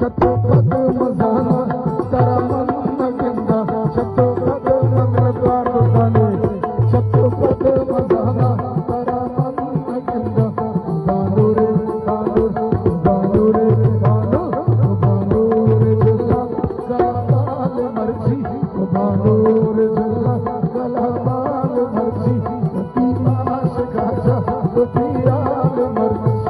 शतपथ मजाना तारा मन नगिंदा शतपथ मंगलद्वार दुकाने शतपथ मजाना तारा मन नगिंदा बानो रे बानो बानो रे बानो बानो रे जल्ला गलाबाल मर्जी बानो रे जल्ला गलाबाल मर्जी ती आश गाजा ती आल मर्जी